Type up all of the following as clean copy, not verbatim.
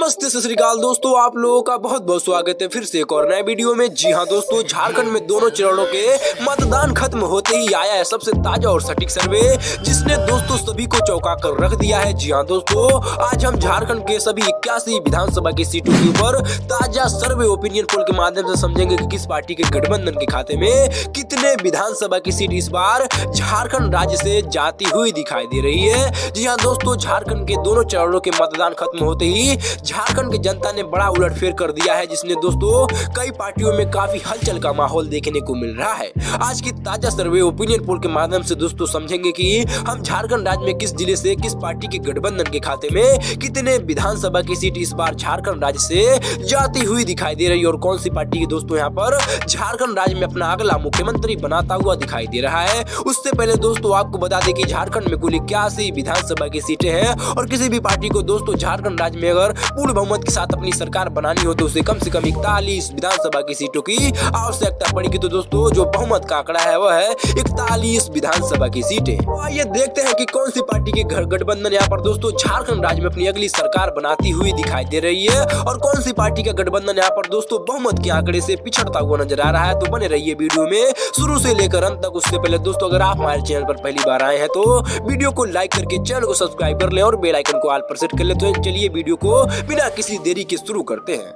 नमस्ते सत श्री अकाल दोस्तों, आप लोगों का बहुत बहुत स्वागत है फिर से एक और नए वीडियो में। जी हाँ दोस्तों, झारखंड में दोनों चरणों के मतदान खत्म होते ही आया है सबसे ताजा और सटीक सर्वे, जिसने दोस्तों सभी को चौंका कर रख दिया है। जी हाँ दोस्तों, आज हम झारखंड के सभी 81 विधानसभा की सीटों के ऊपर ताजा सर्वे ओपिनियन पोल के माध्यम से समझेंगे कि किस पार्टी के गठबंधन के खाते में कितने विधानसभा की सीट इस बार झारखंड राज्य से जाती हुई दिखाई दे रही है। जी हाँ दोस्तों, झारखंड के दोनों चरणों के मतदान खत्म होते ही झारखंड की जनता ने बड़ा उलटफेर कर दिया है, जिसने दोस्तों कई पार्टियों में काफी हलचल का माहौल देखने को मिल रहा है। आज की ताजा सर्वे ओपिनियन पोल के माध्यम से दोस्तों समझेंगे कि हम झारखंड राज्य में किस जिले से किस पार्टी के गठबंधन के खाते में कितने विधानसभा की सीट इस बार झारखंड राज्य से जाती हुई दिखाई दे रही है और कौन सी पार्टी की दोस्तों यहाँ पर झारखंड राज्य में अपना अगला मुख्यमंत्री बनाता हुआ दिखाई दे रहा है। उससे पहले दोस्तों आपको बता दें कि झारखंड में कुल 81 विधानसभा की सीटें हैं और किसी भी पार्टी को दोस्तों झारखंड राज्य में अगर पूर्ण बहुमत के साथ अपनी सरकार बनानी हो तो उसे कम से कम 41 विधानसभा की सीटों की आवश्यकता पड़ेगी। तो दोस्तों जो बहुमत का आंकड़ा है वह है 41 विधानसभा की सीटें। तो आइए देखते हैं कि कौन सी पार्टी के गठबंधन यहाँ पर दोस्तों झारखंड राज्य में अपनी अगली सरकार बनाती हुई दिखाई दे रही है और कौन सी पार्टी का गठबंधन यहाँ पर दोस्तों बहुमत के आंकड़े से पिछड़ता हुआ नजर आ रहा है। तो बने रहिए वीडियो में शुरू से लेकर अंत तक। उससे पहले दोस्तों अगर आप हमारे चैनल पर पहली बार आए हैं तो वीडियो को लाइक करके चैनल को सब्सक्राइब कर लें और बेल आइकन को ऑल पर सेट कर लें। तो चलिए वीडियो को बिना किसी देरी के शुरू करते हैं।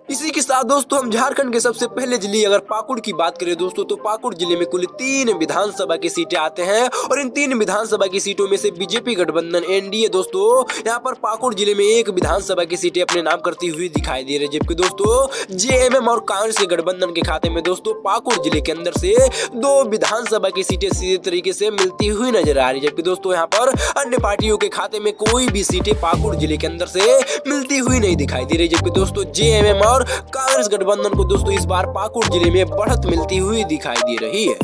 इसी के साथ दोस्तों हम झारखंड के सबसे पहले जिले अगर पाकुड़ की बात करें दोस्तों तो पाकुड़ जिले में कुल 3 विधानसभा की सीटें आते हैं और इन 3 विधानसभा की सीटों में से बीजेपी गठबंधन एनडीए दोस्तों यहाँ पर पाकुड़ जिले में 1 विधानसभा की सीटें अपने नाम करती हुई दिखाई दे रही है, जबकि दोस्तों जेएमएम और कांग्रेस के गठबंधन के खाते में दोस्तों पाकुड़ जिले के अंदर से 2 विधानसभा की सीटें सीधे तरीके से मिलती हुई नजर आ रही है, जबकि दोस्तों यहाँ पर अन्य पार्टियों के खाते में कोई भी सीटें पाकुड़ जिले के अंदर से मिलती हुई नहीं दिखाई दे रही, जबकि दोस्तों जेएमएम और कांग्रेस गठबंधन को दोस्तों इस बार पाकुड़ जिले में बढ़त मिलती हुई दिखाई दे रही है।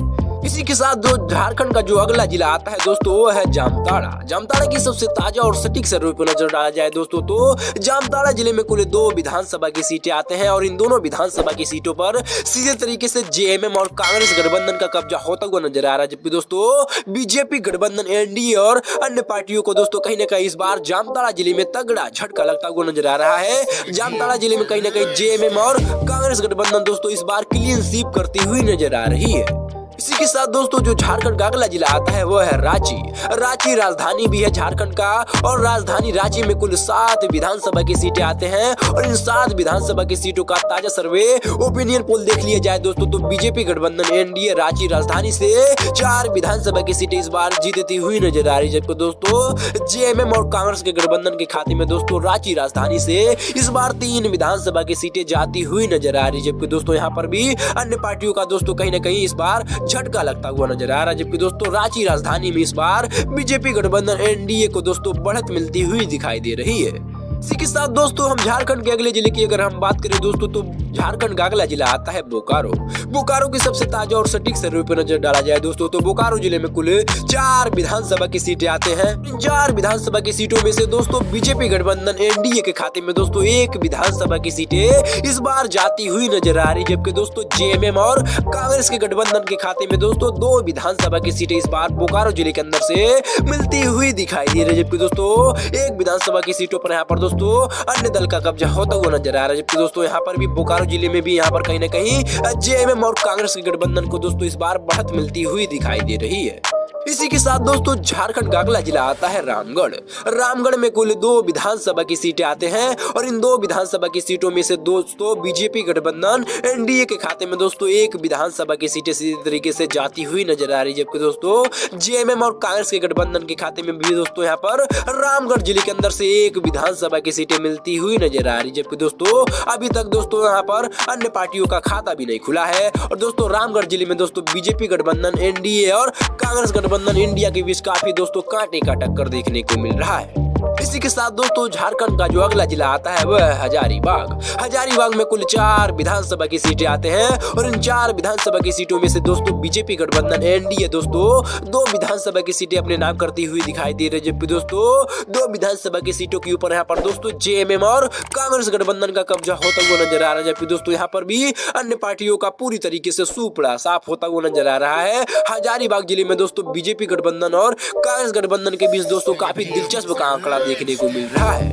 इसी के साथ जो झारखंड का जो अगला जिला आता है दोस्तों वो है जामताड़ा। जामताड़ा की सबसे ताजा और सटीक सर्वे पर नजर डाला जाए दोस्तों तो जामताड़ा जिले में कुल 2 विधानसभा की सीटें आते हैं और इन दोनों विधानसभा की सीटों पर सीधे तरीके से जेएमएम और कांग्रेस गठबंधन का कब्जा होता हुआ नजर आ रहा है, जबकि दोस्तों बीजेपी गठबंधन एनडीए और अन्य पार्टियों को दोस्तों कहीं न कहीं इस बार जामताड़ा जिले में तगड़ा झटका लगता हुआ नजर आ रहा है। जामताड़ा जिले में कहीं न कहीं जेएमएम और कांग्रेस गठबंधन दोस्तों इस बार क्लीन स्वीप करती हुई नजर आ रही है। इसी के साथ दोस्तों जो झारखंड का अगला जिला आता है वो है रांची। रांची राजधानी भी है झारखंड का और राजधानी रांची में कुल 7 विधानसभा की सीटें आते हैं और इन 7 विधानसभा की सीटों का ताजा सर्वे ओपिनियन पोल देख लिया जाए दोस्तों तो बीजेपी गठबंधन एनडीए रांची राजधानी से 4 विधानसभा की सीटें इस बार जीतती हुई नजर आ रही है, जबकि दोस्तों जेएमएम और कांग्रेस के गठबंधन के खाते में दोस्तों रांची राजधानी से इस बार 3 विधानसभा की सीटें जाती हुई नजर आ रही है, जबकि दोस्तों यहाँ पर भी अन्य पार्टियों का दोस्तों कहीं न कहीं इस बार झटका लगता हुआ नजर आ रहा है, जबकि दोस्तों रांची राजधानी में इस बार बीजेपी गठबंधन एनडीए को दोस्तों बढ़त मिलती हुई दिखाई दे रही है। इसी के साथ दोस्तों हम झारखंड के अगले जिले की अगर हम बात करें दोस्तों तो झारखंड का अगला जिला आता है बोकारो। बोकारो की सबसे ताजा और सटीक सर्वे पर नजर डाला जाए दोस्तों तो बोकारो जिले में कुल 4 विधानसभा की सीटें आते हैं। इन 4 विधानसभा की सीटों में से दोस्तों बीजेपी गठबंधन एनडीए के खाते में दोस्तों 1 विधानसभा की सीटें इस बार जाती हुई नजर आ रही, जबकि दोस्तों जेएमएम और कांग्रेस के गठबंधन के खाते में दोस्तों 2 विधानसभा की सीटें इस बार बोकारो जिले के अंदर से मिलती हुई दिखाई दे रही है, जबकि दोस्तों 1 विधानसभा की सीटों पर यहाँ पर दोस्तों अन्य दल का कब्जा होता हुआ नजर आ रहा है, जबकि दोस्तों यहाँ पर भी बोकारो जिले में भी यहाँ पर कहीं न कहीं जेएमएम और कांग्रेस के गठबंधन को दोस्तों इस बार बढ़त मिलती हुई दिखाई दे रही है। इसी के साथ दोस्तों झारखंड का अगला जिला आता है रामगढ़। रामगढ़ में कुल 2 विधानसभा की सीटें आते हैं और इन 2 विधानसभा की सीटों में से दोस्तों बीजेपी गठबंधन एनडीए के खाते में दोस्तों 1 विधानसभा की सीटें सीधे तरीके से जाती हुई नजर आ रही है, जबकि दोस्तों जेएमएम और कांग्रेस के गठबंधन के खाते में भी दोस्तों यहाँ पर रामगढ़ जिले के अंदर से 1 विधानसभा की सीटें मिलती हुई नजर आ रही है, जबकि दोस्तों अभी तक दोस्तों यहाँ पर अन्य पार्टियों का खाता भी नहीं खुला है और दोस्तों रामगढ़ जिले में दोस्तों बीजेपी गठबंधन एनडीए और कांग्रेस गठबंधन इंडिया के बीच काफी दोस्तों कांटे का टक्कर देखने को मिल रहा है। इसी के साथ दोस्तों झारखंड का जो अगला जिला आता है वह है हजारीबाग। हजारीबाग में कुल 4 विधानसभा की सीटें आते हैं और इन 4 विधानसभा की सीटों में से दोस्तों बीजेपी गठबंधन एनडीए दोस्तों 2 विधानसभा की सीटें अपने नाम करती हुई दिखाई दे रही है, जबकि दोस्तों 2 विधानसभा की सीटों के ऊपर यहाँ पर दोस्तों जेएमएम और कांग्रेस गठबंधन का कब्जा होता हुआ नजर आ रहा है, जबकि दोस्तों यहाँ पर भी अन्य पार्टियों का पूरी तरीके से सुपड़ा साफ होता हुआ नजर आ रहा है। हजारीबाग जिले में दोस्तों बीजेपी गठबंधन और कांग्रेस गठबंधन के बीच दोस्तों काफी दिलचस्प का आंकड़ा देखने को मिल रहा है।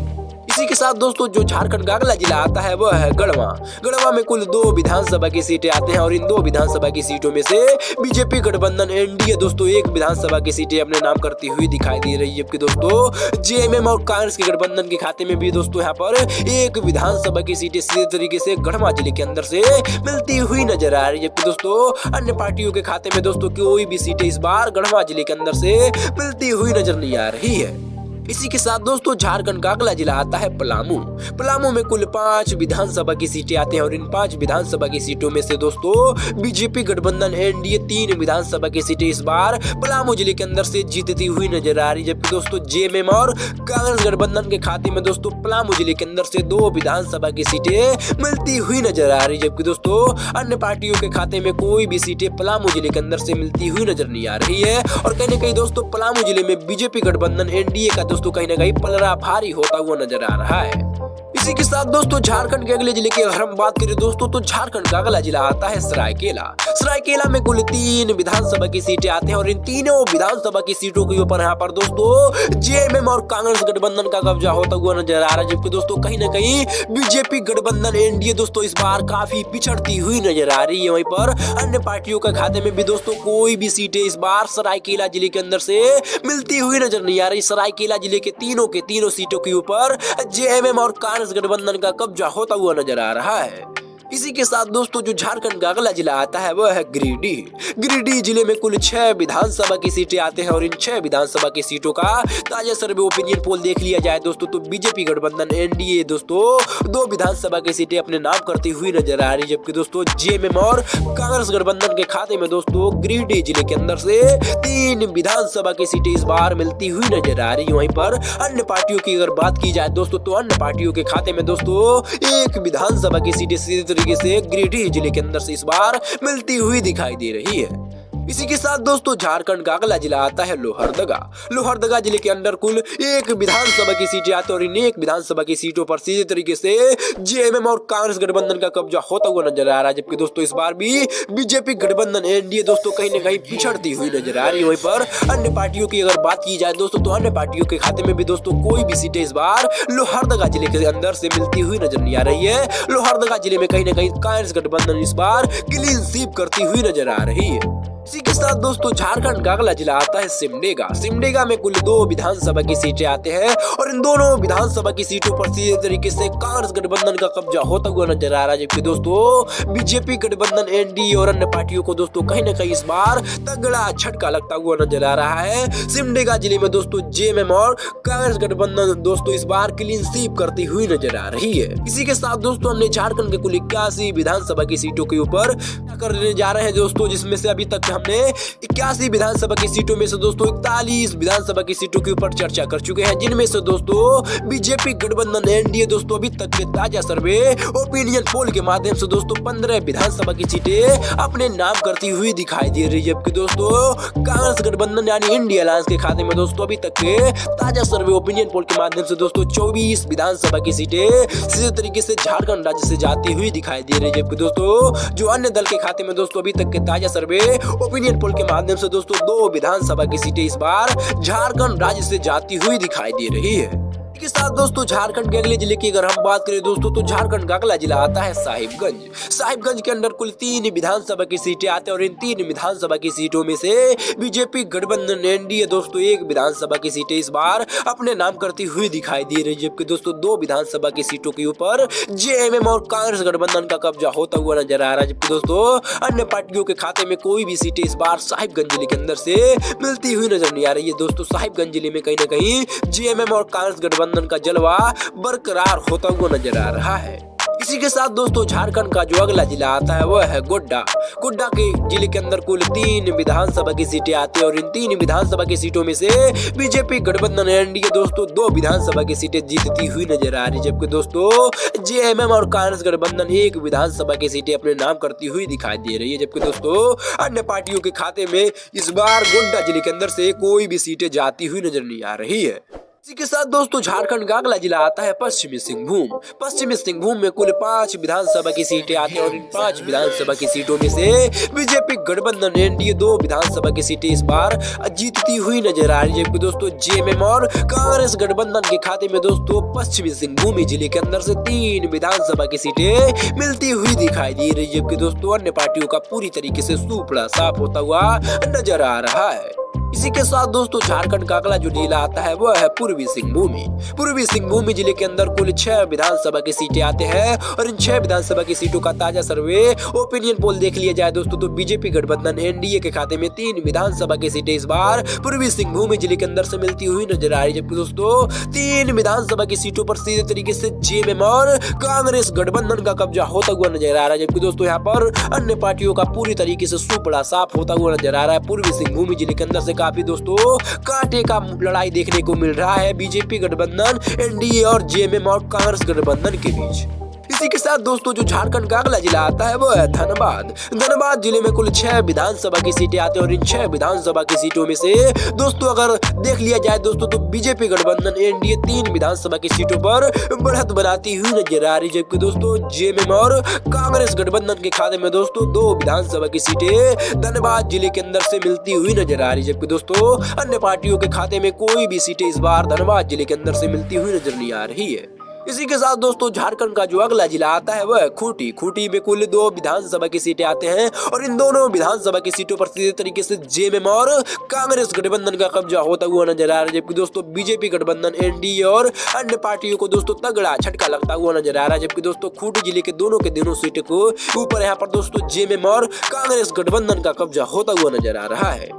इसी के साथ दोस्तों जो झारखंड का अगला जिला आता है वह है गढ़वा। गढ़वा में कुल 2 विधानसभा की सीटें आते हैं और इन 2 विधानसभा की सीटों में से बीजेपी गठबंधन एनडीए दोस्तों 1 विधानसभा की सीटें अपने नाम करती हुई दिखाई दे रही है, जबकि दोस्तों जेएमएम और कांग्रेस के गठबंधन के खाते में भी दोस्तों यहाँ पर 1 विधानसभा की सीटें सीधे तरीके से गढ़वा जिले के अंदर से मिलती हुई नजर आ रही है, जबकि दोस्तों अन्य पार्टियों के खाते में दोस्तों कोई भी सीटें इस बार गढ़वा जिले के अंदर से मिलती हुई नजर नहीं आ रही है। इसी के साथ दोस्तों झारखंड का अगला जिला आता है पलामू। पलामू में कुल 5 विधानसभा की सीटें आती हैं और इन 5 विधानसभा की सीटों में से दोस्तों बीजेपी गठबंधन एनडीए 3 विधानसभा की सीटें इस बार पलामू जिले के अंदर से जीतती हुई नजर आ रही है, जबकि दोस्तों जेएमएम और कांग्रेस गठबंधन के खाते में दोस्तों पलामू जिले के अंदर से 2 विधानसभा की सीटें मिलती हुई नजर आ रही है, जबकि दोस्तों अन्य पार्टियों के खाते में कोई भी सीटें पलामू जिले के अंदर से मिलती हुई नजर नहीं आ रही है। और कहीं न कहीं दोस्तों पलामू जिले में बीजेपी गठबंधन एनडीए का दोस्तों कहीं न कहीं पलड़ा भारी होता हुआ नजर आ रहा है। इसी के साथ दोस्तों झारखंड के अगले जिले की अगर हम बात करें दोस्तों तो झारखंड का अगला जिला आता है सरायकेला। सरायकेला में कुल 3 विधानसभा की सीटें आते हैं और इन तीनों विधानसभा की सीटों के ऊपर यहाँ पर दोस्तों जेएमएम और कांग्रेस गठबंधन का कब्जा होता हुआ नजर आ रहा है, जबकि दोस्तों कहीं न कहीं बीजेपी गठबंधन एनडीए दोस्तों इस बार काफी पिछड़ती हुई नजर आ रही है। वहीं पर अन्य पार्टियों के खाते में भी दोस्तों कोई भी सीटें इस बार सरायकेला जिले के अंदर से मिलती हुई नजर नहीं आ रही। सरायकेला जिले के तीनों सीटों के ऊपर जेएमएम और कांग्रेस गठबंधन का कब्जा होता हुआ नजर आ रहा है। इसी के साथ दोस्तों जो झारखंड का अगला जिला आता है वह है गिरिडीह। गिरिडीह जिले में कुल 6 विधानसभा की सीटें आते हैं और इन 6 विधानसभा की सीटों का ताजा सर्वे ओपिनियन पोल देख लिया जाए दोस्तों तो बीजेपी गठबंधन एनडीए दोस्तों 2 विधानसभा की सीटें अपने नाम करती हुई नजर आ रही है, जबकि दोस्तों जेएमएम और कांग्रेस गठबंधन के खाते में दोस्तों गिरिडीह जिले के अंदर से 3 विधानसभा की सीटें इस बार मिलती हुई नजर आ रही है। वहीं पर अन्य पार्टियों की अगर बात की जाए दोस्तों तो अन्य पार्टियों के खाते में दोस्तों 1 विधानसभा की सीटें सीधे तरीके से गिरिडीह जिले के अंदर से इस बार मिलती हुई दिखाई दे रही है। इसी के साथ दोस्तों झारखंड का अगला जिला आता है लोहरदगा। लोहरदगा जिले के अंदर कुल 1 विधानसभा की सीटें आती है और इन 1 विधानसभा की सीटों पर सीधे तरीके से जेएमएम और कांग्रेस गठबंधन का कब्जा होता हुआ नजर आ रहा है, जबकि दोस्तों इस बार भी बीजेपी गठबंधन एनडीए दोस्तों कहीं न कहीं पिछड़ती हुई नजर आ रही है। वहीं पर अन्य पार्टियों की अगर बात की जाए दोस्तों तो अन्य पार्टियों के खाते में भी दोस्तों कोई भी सीटें इस बार लोहरदगा जिले के अंदर से मिलती हुई नजर नहीं आ रही है। लोहरदगा जिले में कहीं न कहीं कांग्रेस गठबंधन इस बार क्लीन स्वीप करती हुई नजर आ रही है। इसी के साथ दोस्तों झारखंड का अगला जिला आता है सिमडेगा। सिमडेगा में कुल 2 विधानसभा की सीटें आते हैं और इन दोनों विधानसभा की सीटों पर सीधे तरीके से कांग्रेस गठबंधन का कब्जा होता हुआ नजर आ रहा है, जबकि दोस्तों बीजेपी गठबंधन एनडीए और अन्य पार्टियों को दोस्तों कहीं न कहीं इस बार तगड़ा झटका लगता हुआ नजर आ रहा है। सिमडेगा जिले में दोस्तों जेएमएम और कांग्रेस गठबंधन दोस्तों इस बार क्लीन स्वीप करती हुई नजर आ रही है। इसी के साथ दोस्तों हमने झारखंड के कुल 81 विधानसभा की सीटों के ऊपर करने जा रहे हैं दोस्तों, जिसमें से अभी तक हमने 81 विधानसभा की सीटों में से दोस्तों 41 विधानसभा की सीटों के ऊपर चर्चा कर चुके हैं, जिनमें से दोस्तों बीजेपी गठबंधन एनडीए दोस्तों अभी तक के ताजा सर्वे ओपिनियन पोल के माध्यम से दोस्तों 15 विधानसभा की सीटें अपने नाम करती हुई दिखाई दे रही है, जबकि दोस्तों कांग्रेस गठबंधन यानी इंडिया अलायंस के खाते में दोस्तों अभी तक के ताजा सर्वे ओपिनियन पोल के माध्यम से दोस्तों 24 विधानसभा की सीटें सीधे तरीके से झारखंड राज्य से जाती हुई दिखाई दे रही है, जबकि दोस्तों जो अन्य दल के खाते में दोस्तों अभी तक के ताजा सर्वे ओपिनियन पोल के माध्यम से दोस्तों 2 विधानसभा की सीटें इस बार झारखंड राज्य से जाती हुई दिखाई दे रही है। के साथ दोस्तों झारखंड के अगले जिले की अगर हम बात करें दोस्तों तो झारखंड का अगला जिला आता है साहिबगंज। साहिबगंज के अंदर कुल 3 विधानसभा की सीटें आते हैं और इन 3 विधानसभा की सीटों में से बीजेपी गठबंधन एनडीए दोस्तों 1 विधानसभा की सीटें इस बार अपने नाम करती हुई दिखाई दे रही है, जबकि दोस्तों 2 विधानसभा की सीटों के ऊपर जेएमएम और कांग्रेस गठबंधन का कब्जा होता हुआ नजर आ रहा है, जबकि दोस्तों अन्य पार्टियों के खाते में कोई भी सीटें इस बार साहिबगंज जिले के अंदर से मिलती हुई नजर नहीं आ रही है। दोस्तों साहिबगंज जिले में कहीं न कहीं जेएमएम और कांग्रेस गठबंधन का जलवा बरकरार होता हुआ नजर आ रहा है। इसी के साथ दोस्तों झारखंड का जो अगला जिला आता है वह है गोड्डा। गोड्डा के जिले के अंदर कुल 3 विधानसभा की सीटें आती है और इन 3 विधानसभा की सीटों में से बीजेपी गठबंधन एनडीए दोस्तों 2 विधानसभा की सीटें जीतती हुई नजर आ रही है, जबकि दोस्तों जेएमएम और कांग्रेस गठबंधन 1 विधानसभा की सीटें अपने नाम करती हुई दिखाई दे रही है, जबकि दोस्तों अन्य पार्टियों के खाते में इस बार गोड्डा जिले के अंदर से कोई भी सीटें जाती हुई नजर नहीं आ रही है। इसी के साथ दोस्तों झारखंड का अगला जिला आता है पश्चिमी सिंहभूम। पश्चिमी सिंहभूम में कुल 5 विधानसभा की सीटें आती हैं और इन 5 विधानसभा की सीटों में से बीजेपी गठबंधन एनडीए 2 विधानसभा की सीटें इस बार जीतती हुई नजर आ रही है, जबकि दोस्तों जेएमएम और कांग्रेस गठबंधन के खाते में दोस्तों पश्चिमी सिंहभूम जिले के अंदर से 3 विधानसभा की सीटें मिलती हुई दिखाई दे रही है, जबकि दोस्तों अन्य पार्टियों का पूरी तरीके से सूपड़ा साफ होता हुआ नजर आ रहा है। इसी के साथ दोस्तों झारखंड का अगला जो जिला आता है वो है पूर्वी सिंहभूम। पूर्वी सिंहभूम जिले के अंदर कुल 6 विधानसभा की सीटें आते हैं और इन 6 विधानसभा की सीटों का ताजा सर्वे ओपिनियन पोल देख लिया जाए दोस्तों तो बीजेपी गठबंधन एनडीए के खाते में 3 विधानसभा की सीटें इस बार पूर्वी सिंहभूम जिले के अंदर से मिलती हुई नजर आ रही है, जबकि दोस्तों 3 विधानसभा की सीटों पर सीधे तरीके से जेएमएम और कांग्रेस गठबंधन का कब्जा होता हुआ नजर आ रहा है, जबकि दोस्तों यहाँ पर अन्य पार्टियों का पूरी तरीके से सूपड़ा साफ होता हुआ नजर आ रहा है। पूर्वी सिंहभूम जिले के अंदर से काफी दोस्तों कांटे का लड़ाई देखने को मिल रहा है बीजेपी गठबंधन एनडीए और जेएमएम और कांग्रेस गठबंधन के बीच। इसी के साथ दोस्तों जो झारखंड का अगला जिला आता है वो है धनबाद। धनबाद जिले में कुल 6 विधानसभा की सीटें आती हैं और इन 6 विधानसभा की सीटों में से दोस्तों अगर देख लिया जाए दोस्तों तो बीजेपी गठबंधन एनडीए 3 विधानसभा की सीटों पर बढ़त बनाती हुई नजर आ रही है, जबकि दोस्तों जेएमएम और कांग्रेस गठबंधन के खाते में दोस्तों 2 विधानसभा की सीटें धनबाद जिले के अंदर से मिलती हुई नजर आ रही है, जबकि दोस्तों अन्य पार्टियों के खाते में कोई भी सीटें इस बार धनबाद जिले के अंदर से मिलती हुई नजर नहीं आ रही है। इसी के साथ दोस्तों झारखंड का जो अगला जिला आता है वह है खूंटी। खूंटी में कुल 2 विधानसभा की सीटें आते हैं और इन दोनों विधानसभा की सीटों पर सीधे तरीके से जेएमएम और कांग्रेस गठबंधन का कब्जा होता हुआ नजर आ रहा है, जबकि दोस्तों बीजेपी गठबंधन एनडीए और अन्य पार्टियों को दोस्तों तगड़ा झटका लगता हुआ नजर आ रहा है, जबकि दोस्तों खूंटी जिले के दोनों सीटों को ऊपर यहाँ पर दोस्तों जेएमएम और कांग्रेस गठबंधन का कब्जा होता हुआ नजर आ रहा है।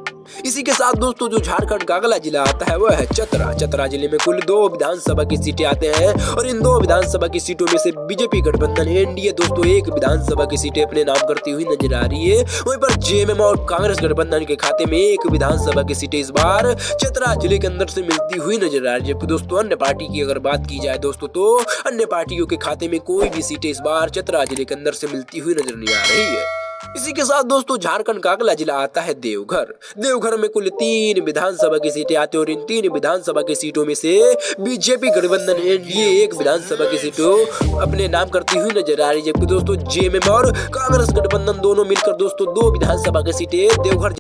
इसी के साथ दोस्तों जो झारखंड का अगला जिला आता है वह है चतरा। चतरा जिले में कुल 2 विधानसभा की सीटें आते हैं और इन 2 विधानसभा की सीटों में से बीजेपी गठबंधन एनडीए दोस्तों 1 विधानसभा की सीटें अपने नाम करती हुई नजर आ रही है। वहीं पर जेएमएम और कांग्रेस गठबंधन के खाते में 1 विधानसभा की सीटें इस बार चतरा जिले के अंदर से मिलती हुई नजर आ रही है, जबकि दोस्तों अन्य पार्टी की अगर बात की जाए दोस्तों तो अन्य पार्टियों के खाते में कोई भी सीटें इस बार चतरा जिले के अंदर से मिलती हुई नजर नहीं आ रही है। इसी के साथ दोस्तों झारखंड का अगला जिला आता है देवघर। देवघर में कुल 3 विधानसभा की सीटें आती हैं और इन 3 विधानसभा की सीटों में से बीजेपी गठबंधन एनडीए 1 विधानसभा की सीटों अपने नाम करती हुई नजर आ रही है, जबकि दोस्तों जेएमएम और कांग्रेस गठबंधन दोनों मिलकर दोस्तों 2 विधानसभा की सीटें देवघर